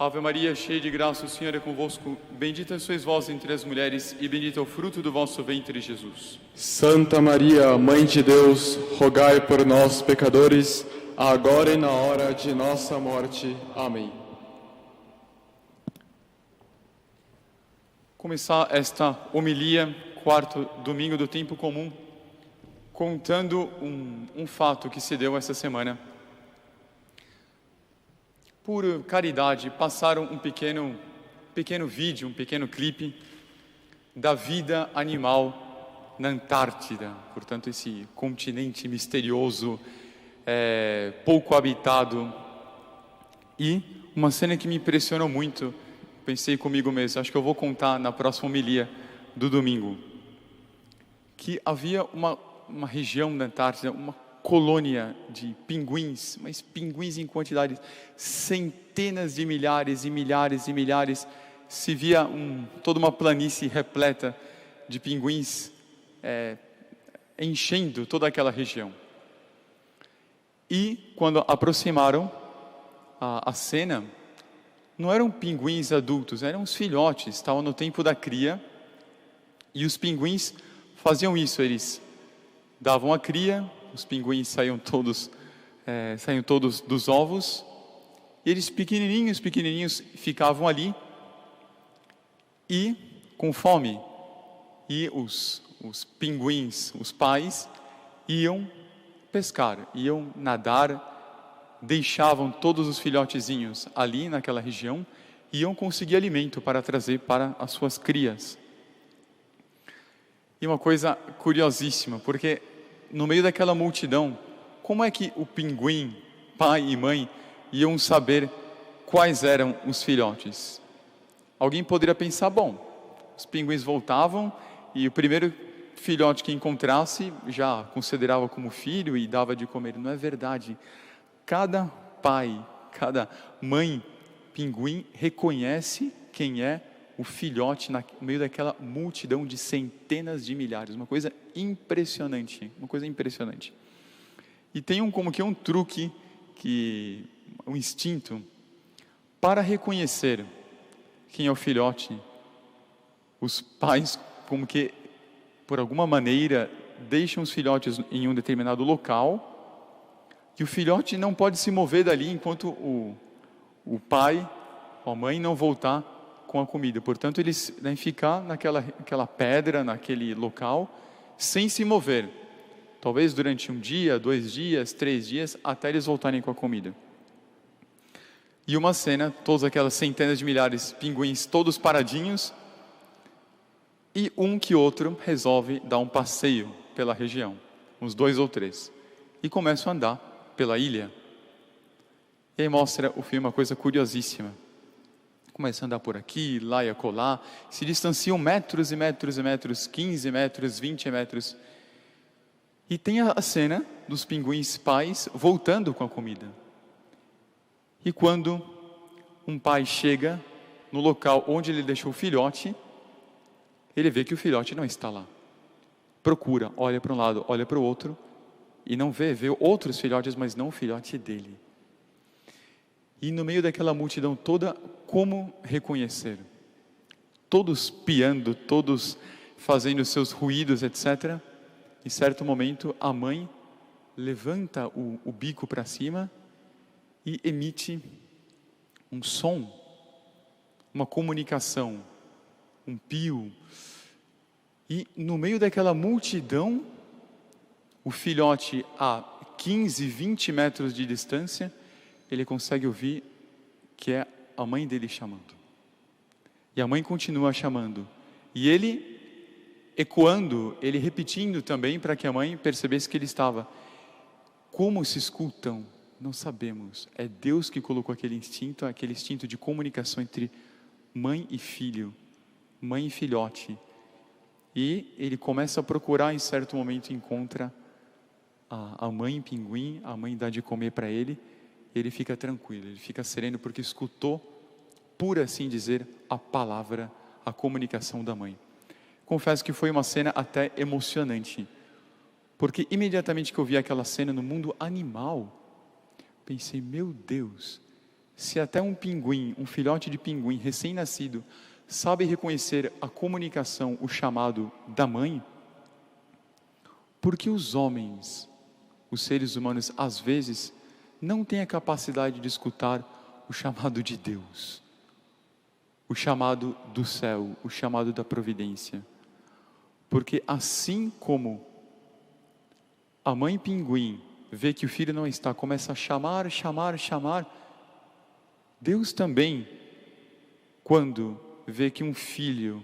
Ave Maria, cheia de graça, o Senhor é convosco. Bendita sois vós entre as mulheres, e bendito é o fruto do vosso ventre, Jesus. Santa Maria, Mãe de Deus, rogai por nós, pecadores, agora e na hora de nossa morte. Amém. Começar esta homilia, quarto domingo do tempo comum, contando um fato que se deu essa semana. Por caridade, passaram um pequeno vídeo, um pequeno clipe da vida animal na Antártida. Portanto, esse continente misterioso, pouco habitado. E uma cena que me impressionou muito, pensei comigo mesmo, acho que eu vou contar na próxima homilia do domingo, que havia uma região da Antártida, uma colônia de pinguins, mas pinguins em quantidade, centenas de milhares e milhares e milhares. Se via toda uma planície repleta de pinguins enchendo toda aquela região. E quando aproximaram a cena, não eram pinguins adultos, eram os filhotes, estavam no tempo da cria, e os pinguins faziam isso, eles davam a cria, os pinguins saíam todos dos ovos, e eles pequenininhos ficavam ali, e com fome, e os pinguins, os pais, iam pescar, iam nadar, deixavam todos os filhotezinhos ali naquela região, e iam conseguir alimento para trazer para as suas crias. E uma coisa curiosíssima, porque no meio daquela multidão, como é que o pinguim, pai e mãe, iam saber quais eram os filhotes? Alguém poderia pensar, bom, os pinguins voltavam e o primeiro filhote que encontrasse já considerava como filho e dava de comer. Não é verdade. Cada pai, cada mãe pinguim reconhece quem é o filhote no meio daquela multidão de centenas de milhares. Uma coisa impressionante, E tem um truque, um instinto, para reconhecer quem é o filhote. Os pais, como que, por alguma maneira, deixam os filhotes em um determinado local, e o filhote não pode se mover dali enquanto o pai ou a mãe não voltar com a comida. Portanto, eles devem ficar naquela pedra, naquele local, sem se mover. Talvez durante 1 dia, 2 dias, 3 dias, até eles voltarem com a comida. E uma cena, todas aquelas centenas de milhares de pinguins, todos paradinhos, e um que outro resolve dar um passeio pela região, uns 2 ou 3, e começam a andar pela ilha. E aí mostra o filme uma coisa curiosíssima. Começam a andar por aqui, lá e acolá, se distanciam metros e metros e metros, 15 metros, 20 metros. E tem a cena dos pinguins pais voltando com a comida. E quando um pai chega no local onde ele deixou o filhote, ele vê que o filhote não está lá. Procura, olha para um lado, olha para o outro, e não vê outros filhotes, mas não o filhote dele. E no meio daquela multidão toda, como reconhecer? Todos piando, todos fazendo seus ruídos, etc. Em certo momento, a mãe levanta o bico para cima e emite um som, uma comunicação, um pio. E no meio daquela multidão, o filhote a 15, 20 metros de distância, ele consegue ouvir que é a mãe dele chamando. E a mãe continua chamando. E ele ecoando, ele repetindo também para que a mãe percebesse que ele estava. Como se escutam? Não sabemos. É Deus que colocou aquele instinto de comunicação entre mãe e filho, mãe e filhote. E ele começa a procurar, em certo momento encontra a mãe pinguim, a mãe dá de comer para ele. Ele fica tranquilo, ele fica sereno porque escutou, por assim dizer, a palavra, a comunicação da mãe. Confesso que foi uma cena até emocionante, porque imediatamente que eu vi aquela cena no mundo animal, pensei, meu Deus, Se até um pinguim, um filhote de pinguim recém-nascido, sabe reconhecer a comunicação, o chamado da mãe, por que os homens, os seres humanos, às vezes, não têm a capacidade de escutar o chamado de Deus, o chamado do céu, o chamado da providência? Porque assim como a mãe pinguim vê que o filho não está, começa a chamar, chamar, chamar, Deus também, quando vê que um filho,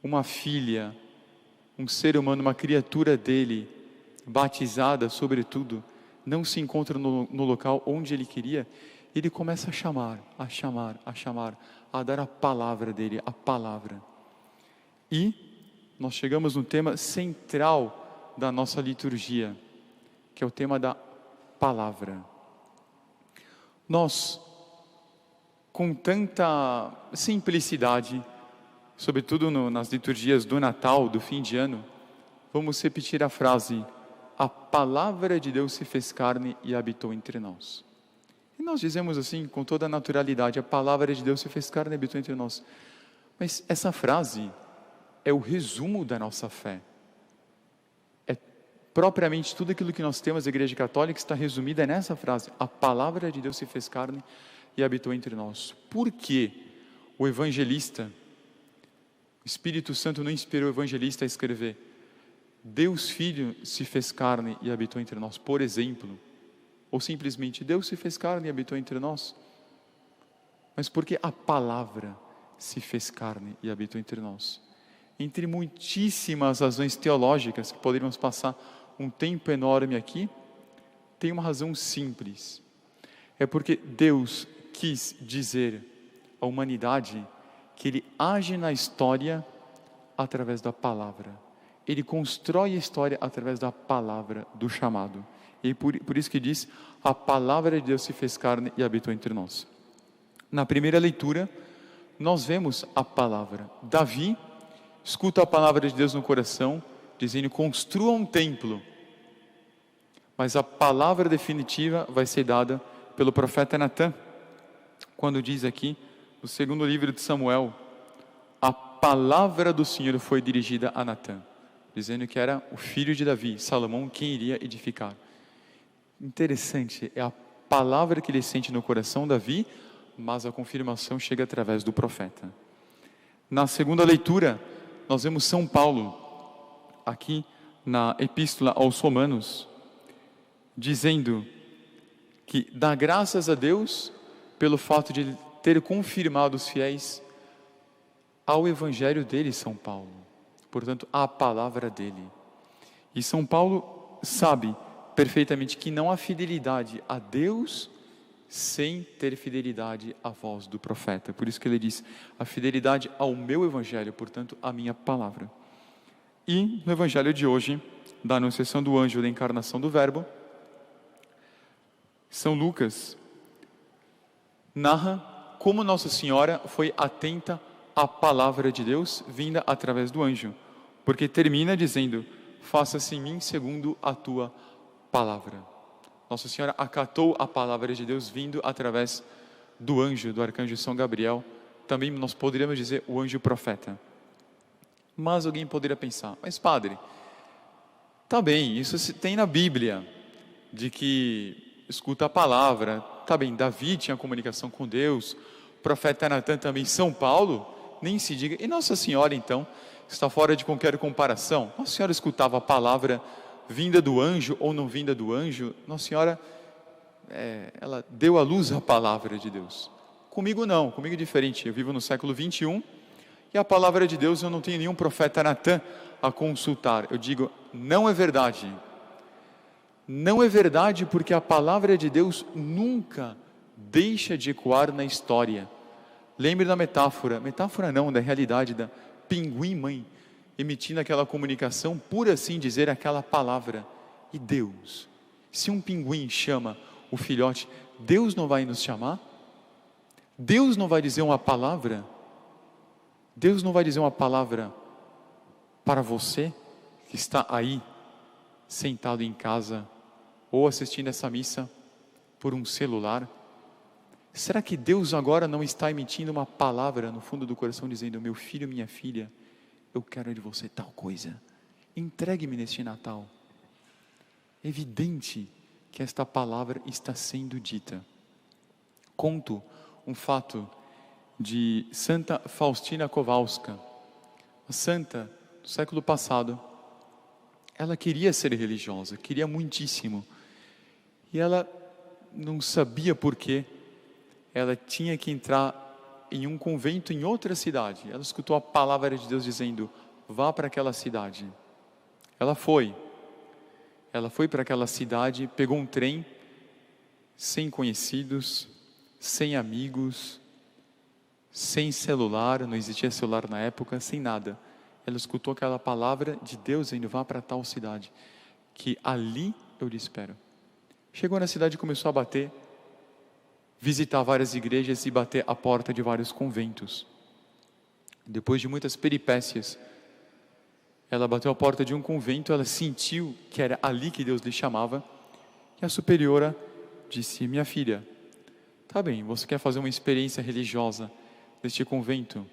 uma filha, um ser humano, uma criatura dele, batizada sobretudo, não se encontra no local onde ele queria, ele começa a chamar, a chamar, a chamar, a dar a palavra dele, a palavra. E nós chegamos no tema central da nossa liturgia, que é o tema da palavra. Nós, com tanta simplicidade, sobretudo nas liturgias do Natal, do fim de ano, vamos repetir a frase: a palavra de Deus se fez carne e habitou entre nós. E nós dizemos assim, com toda a naturalidade, a palavra de Deus se fez carne e habitou entre nós. Mas essa frase é o resumo da nossa fé. É propriamente tudo aquilo que nós temos, a Igreja Católica, está resumida nessa frase: a palavra de Deus se fez carne e habitou entre nós. Por que o evangelista, o Espírito Santo não inspirou o evangelista a escrever: Deus Filho se fez carne e habitou entre nós, por exemplo? Ou simplesmente: Deus se fez carne e habitou entre nós? Mas porque a palavra se fez carne e habitou entre nós. Entre muitíssimas razões teológicas, que poderíamos passar um tempo enorme aqui, tem uma razão simples. É porque Deus quis dizer à humanidade que Ele age na história através da palavra. Ele constrói a história através da palavra, do chamado. E por isso que diz: a palavra de Deus se fez carne e habitou entre nós. Na primeira leitura, nós vemos a palavra. Davi escuta a palavra de Deus no coração, dizendo: construa um templo. Mas a palavra definitiva vai ser dada pelo profeta Natã, quando diz aqui, no segundo livro de Samuel, a palavra do Senhor foi dirigida a Natã, dizendo que era o filho de Davi, Salomão, quem iria edificar. Interessante, é a palavra que ele sente no coração, Davi, mas a confirmação chega através do profeta. Na segunda leitura, nós vemos São Paulo, aqui na Epístola aos Romanos, dizendo que dá graças a Deus pelo fato de ter confirmado os fiéis ao evangelho dele, São Paulo. Portanto, à palavra dele. E São Paulo sabe perfeitamente que não há fidelidade a Deus sem ter fidelidade à voz do profeta. Por isso que ele diz: a fidelidade ao meu evangelho, portanto, à minha palavra. E no evangelho de hoje, da anunciação do anjo da encarnação do Verbo, São Lucas narra como Nossa Senhora foi atenta à palavra de Deus vinda através do anjo, porque termina dizendo: faça-se em mim segundo a tua palavra. Nossa Senhora acatou a palavra de Deus vindo através do anjo, do arcanjo São Gabriel. Também nós poderíamos dizer o anjo profeta. Mas alguém poderia pensar: mas padre, tá bem, isso se tem na Bíblia, de que escuta a palavra, tá bem, Davi tinha comunicação com Deus, o profeta Natã também, São Paulo, nem se diga. E Nossa Senhora então, está fora de qualquer comparação. Nossa Senhora escutava a palavra vinda do anjo ou não vinda do anjo. Nossa Senhora, ela deu à luz a palavra de Deus. Comigo não, comigo é diferente. Eu vivo no século 21 e a palavra de Deus eu não tenho nenhum profeta Natã a consultar. Eu digo: não é verdade. Não é verdade, porque a palavra de Deus nunca deixa de ecoar na história. Lembre da metáfora não, da realidade da pinguim-mãe, emitindo aquela comunicação, por assim dizer, aquela palavra. E Deus, se um pinguim chama o filhote, Deus não vai nos chamar? Deus não vai dizer uma palavra? Deus não vai dizer uma palavra para você que está aí, sentado em casa, ou assistindo essa missa por um celular? Será que Deus agora não está emitindo uma palavra no fundo do coração dizendo: meu filho, minha filha, eu quero de você tal coisa, entregue-me neste Natal? É evidente que esta palavra está sendo dita. Conto um fato de Santa Faustina Kowalska, a santa do século passado. Ela queria ser religiosa, queria muitíssimo, e ela não sabia por quê. Ela tinha que entrar em um convento em outra cidade. Ela escutou a palavra de Deus dizendo: vá para aquela cidade. Ela foi para aquela cidade, pegou um trem, sem conhecidos, sem amigos, sem celular, não existia celular na época, sem nada. Ela escutou aquela palavra de Deus dizendo: vá para tal cidade, que ali eu lhe espero. Chegou na cidade e começou a bater, visitar várias igrejas e bater a porta de vários conventos. Depois de muitas peripécias, ela bateu a porta de um convento, ela sentiu que era ali que Deus lhe chamava, e a superiora disse: minha filha, tá bem, você quer fazer uma experiência religiosa neste convento?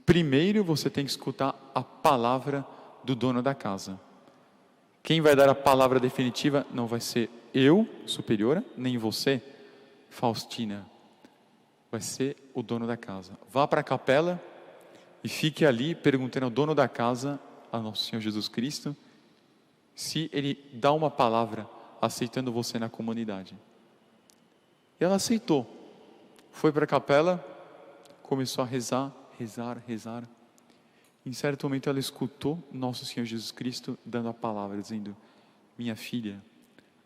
Primeiro você tem que escutar a palavra do dono da casa. Quem vai dar a palavra definitiva não vai ser eu, superiora, nem você, Faustina. Vai ser o dono da casa. Vá para a capela e fique ali perguntando ao dono da casa, a nosso Senhor Jesus Cristo, se Ele dá uma palavra aceitando você na comunidade. E ela aceitou. Foi para a capela, começou a rezar. Em certo momento ela escutou nosso Senhor Jesus Cristo dando a palavra, dizendo: minha filha,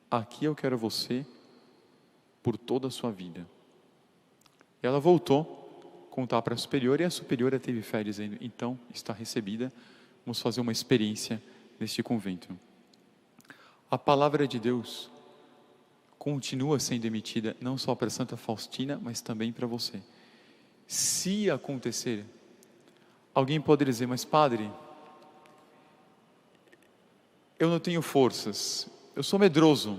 aqui eu quero você por toda a sua vida. E ela voltou a contar para a superiora, e a superiora teve fé, dizendo: então está recebida, vamos fazer uma experiência neste convento. A palavra de Deus continua sendo emitida não só para Santa Faustina, mas também para você. Se acontecer, alguém pode dizer: mas padre, eu não tenho forças, eu sou medroso,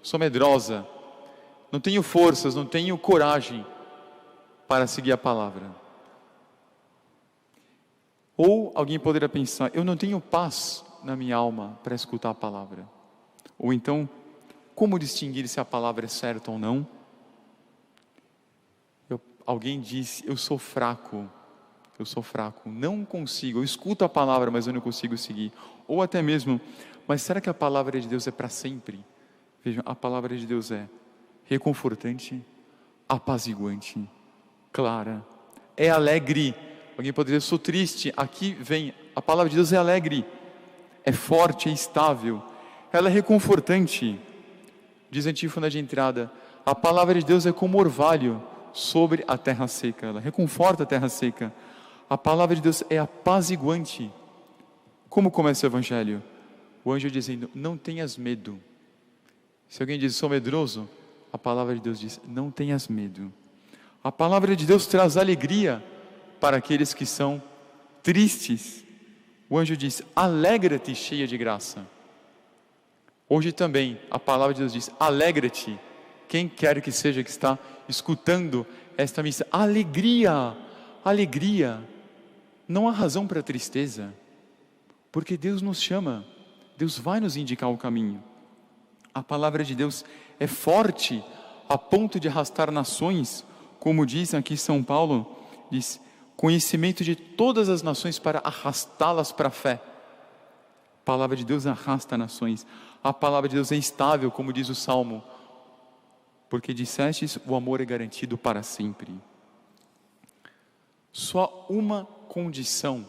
sou medrosa, não tenho forças, não tenho coragem para seguir a palavra. Ou alguém poderia pensar: eu não tenho paz na minha alma para escutar a palavra. Ou então, como distinguir se a palavra é certa ou não? Alguém diz: eu sou fraco, não consigo, eu escuto a palavra, mas eu não consigo seguir. Ou até mesmo: mas será que a palavra de Deus é para sempre? Vejam, a palavra de Deus é reconfortante, apaziguante, clara, é alegre. Alguém poderia dizer: sou triste. Aqui vem, a palavra de Deus é alegre, é forte, é estável, ela é reconfortante. Diz a antífona de entrada: a palavra de Deus é como orvalho sobre a terra seca, ela reconforta a terra seca. A palavra de Deus é apaziguante. Como começa o Evangelho? O anjo dizendo: não tenhas medo. Se alguém diz: sou medroso, a palavra de Deus diz: não tenhas medo. A palavra de Deus traz alegria para aqueles que são tristes. O anjo diz: alegra-te, cheia de graça. Hoje também a palavra de Deus diz: alegra-te. Quem quer que seja que está escutando esta missa, alegria, alegria. Não há razão para tristeza, porque Deus nos chama, Deus vai nos indicar o caminho. A palavra de Deus é forte a ponto de arrastar nações, como diz aqui São Paulo, diz: conhecimento de todas as nações para arrastá-las para a fé. A palavra de Deus arrasta nações. A palavra de Deus é estável, como diz o Salmo, porque dissestes: o amor é garantido para sempre. Só uma condição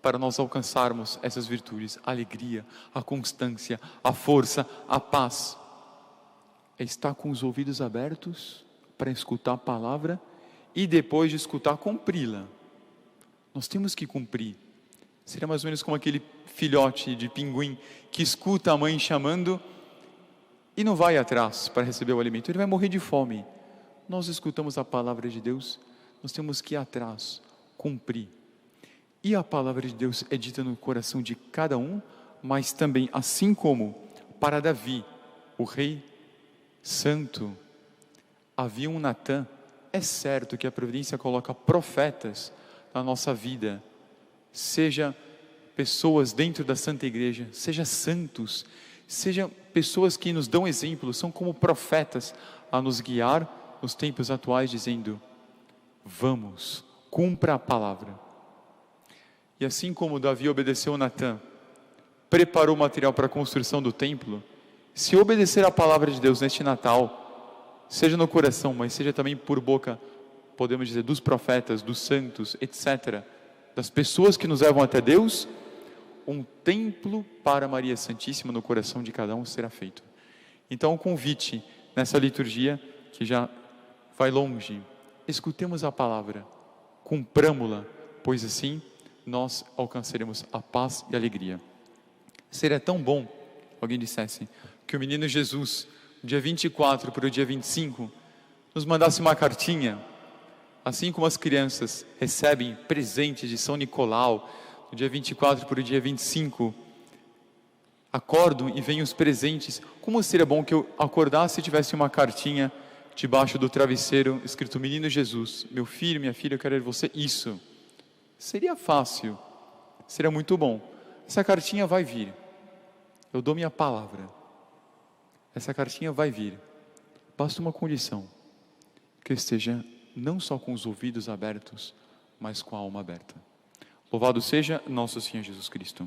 para nós alcançarmos essas virtudes: a alegria, a constância, a força, a paz, é estar com os ouvidos abertos para escutar a palavra e depois de escutar, cumpri-la. Nós temos que cumprir. Seria mais ou menos como aquele filhote de pinguim que escuta a mãe chamando e não vai atrás para receber o alimento, ele vai morrer de fome. Nós escutamos a palavra de Deus, nós temos que ir atrás, cumprir. E a palavra de Deus é dita no coração de cada um, mas também, assim como para Davi, o rei santo, havia um Natã, é certo que a providência coloca profetas na nossa vida, seja pessoas dentro da Santa Igreja, seja santos, seja pessoas que nos dão exemplo, são como profetas a nos guiar nos tempos atuais, dizendo: vamos, cumpra a palavra. E assim como Davi obedeceu a Natã, preparou o material para a construção do templo, se obedecer a palavra de Deus neste Natal, seja no coração, mas seja também por boca, podemos dizer, dos profetas, dos santos, etc., das pessoas que nos levam até Deus, um templo para Maria Santíssima no coração de cada um será feito. Então o convite nessa liturgia, que já vai longe, escutemos a palavra, cumpramo-la, pois assim nós alcançaremos a paz e a alegria. Seria tão bom, alguém dissesse, que o menino Jesus, dia 24 para o dia 25, nos mandasse uma cartinha, assim como as crianças recebem presentes de São Nicolau, no dia 24 para o dia 25, acordam e vêm os presentes. Como seria bom que eu acordasse e tivesse uma cartinha debaixo do travesseiro, escrito: menino Jesus, meu filho, minha filha, eu quero ver você. Isso seria fácil, seria muito bom. Essa cartinha vai vir, eu dou minha palavra, essa cartinha vai vir, basta uma condição: que eu esteja não só com os ouvidos abertos, mas com a alma aberta. Louvado seja nosso Senhor Jesus Cristo.